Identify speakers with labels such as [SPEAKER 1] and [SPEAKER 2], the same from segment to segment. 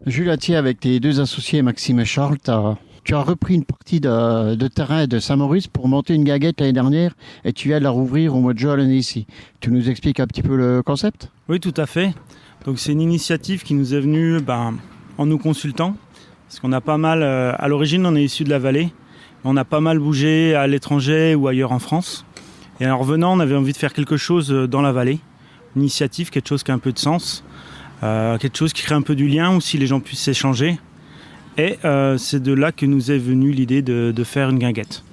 [SPEAKER 1] Jules Attier, avec tes deux associés, Maxime et Charles, tu as repris une partie de terrain de Saint-Maurice pour monter une gaguette l'année dernière et tu viens de la rouvrir au mois de juin l'année ici. Tu nous expliques un petit peu le concept?
[SPEAKER 2] Oui, tout à fait. Donc c'est une initiative qui nous est venue en nous consultant. Parce qu'on a pas mal, à l'origine on est issu de la vallée, on a pas mal bougé à l'étranger ou ailleurs en France. Et en revenant, on avait envie de faire quelque chose dans la vallée. Une initiative, quelque chose qui a un peu de sens, quelque chose qui crée un peu du lien, où si les gens puissent s'échanger. Et c'est de là que nous est venue l'idée de faire une guinguette.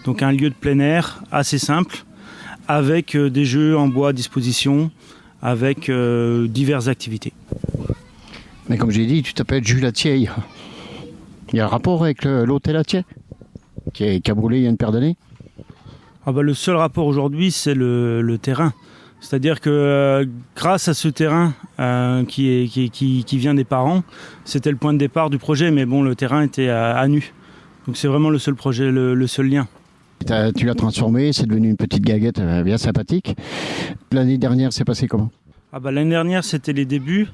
[SPEAKER 2] Donc un lieu de plein air assez simple, avec des jeux en bois à disposition, avec diverses activités.
[SPEAKER 1] Mais comme j'ai dit, tu t'appelles Jules Attier. Il y a un rapport avec l'hôtel Attier qui a brûlé il y a une paire d'années?
[SPEAKER 2] Le seul rapport aujourd'hui, c'est le terrain. C'est-à-dire que grâce à ce terrain qui vient des parents, c'était le point de départ du projet, mais bon, le terrain était à nu. Donc c'est vraiment le seul projet, le seul lien.
[SPEAKER 1] Tu l'as transformé, c'est devenu une petite gaguette bien sympathique. L'année dernière, c'est passé comment?
[SPEAKER 2] L'année dernière, c'était les débuts.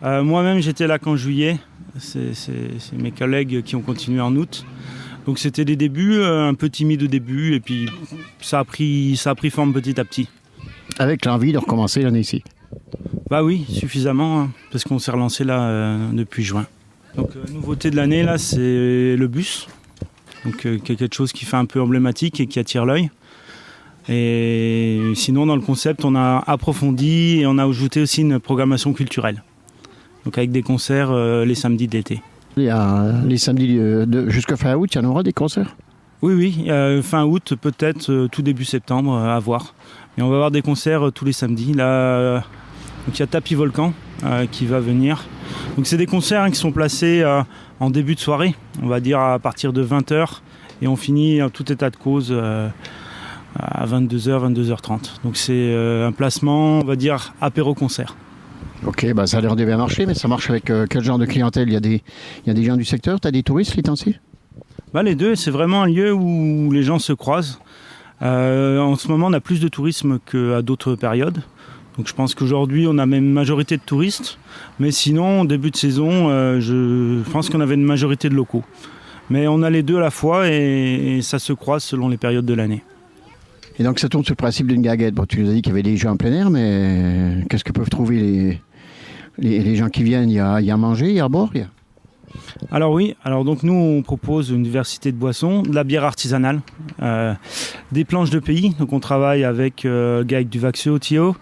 [SPEAKER 2] Moi-même, j'étais là qu'en juillet. C'est mes collègues qui ont continué en août. Donc c'était des débuts, un peu timides au début, et puis ça a pris forme petit à petit.
[SPEAKER 1] Avec l'envie de recommencer l'année ici?
[SPEAKER 2] Oui, suffisamment, hein, parce qu'on s'est relancé là depuis juin. Donc nouveauté de l'année, là, c'est le bus. Donc quelque chose qui fait un peu emblématique et qui attire l'œil. Et sinon, dans le concept, on a approfondi et on a ajouté aussi une programmation culturelle. Donc avec des concerts les samedis de l'été.
[SPEAKER 1] Il y a les samedis jusqu'à fin août, il y en aura des concerts?
[SPEAKER 2] Oui, fin août, peut-être tout début septembre, à voir. Mais on va avoir des concerts tous les samedis. Là, donc il y a Tapis Volcan qui va venir. Donc c'est des concerts qui sont placés en début de soirée, on va dire à partir de 20h, et on finit en tout état de cause à 22h, 22h30. Donc c'est un placement, on va dire, apéro-concert.
[SPEAKER 1] Ok, ça a l'air de bien marcher, mais ça marche avec quel genre de clientèle? Il y a des gens du secteur, tu as des touristes les temps-ci?
[SPEAKER 2] Les deux, c'est vraiment un lieu où les gens se croisent. En ce moment, on a plus de tourisme qu'à d'autres périodes. Donc je pense qu'aujourd'hui, on a même une majorité de touristes. Mais sinon, au début de saison, je pense qu'on avait une majorité de locaux. Mais on a les deux à la fois et ça se croise selon les périodes de l'année.
[SPEAKER 1] Et donc ça tourne sur le principe d'une gaguette. Bon, tu nous as dit qu'il y avait des jeux en plein air, mais qu'est-ce que peuvent trouver les gens qui viennent? Il y a à manger, il y a à boire?
[SPEAKER 2] Alors donc nous on propose une diversité de boissons, de la bière artisanale, des planches de pays. Donc on travaille avec Gaëc du Vaxeux au Thio,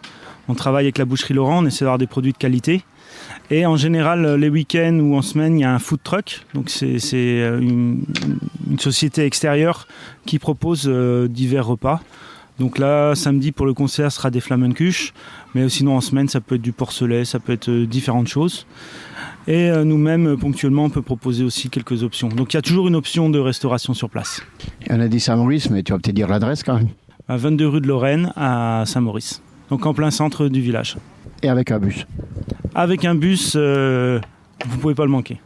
[SPEAKER 2] on travaille avec la boucherie Laurent, on essaie d'avoir des produits de qualité. Et en général les week-ends ou en semaine il y a un food truck, donc c'est une société extérieure qui propose divers repas. Donc là, samedi pour le concert sera des Flammenkuche, mais sinon en semaine ça peut être du porcelet, ça peut être différentes choses. Et nous-mêmes, ponctuellement, on peut proposer aussi quelques options. Donc il y a toujours une option de restauration sur place.
[SPEAKER 1] On a dit Saint-Maurice, mais tu vas peut-être dire l'adresse quand même.
[SPEAKER 2] À 22 rue de Lorraine à Saint-Maurice, donc en plein centre du village.
[SPEAKER 1] Et avec un bus?
[SPEAKER 2] Avec un bus, vous ne pouvez pas le manquer.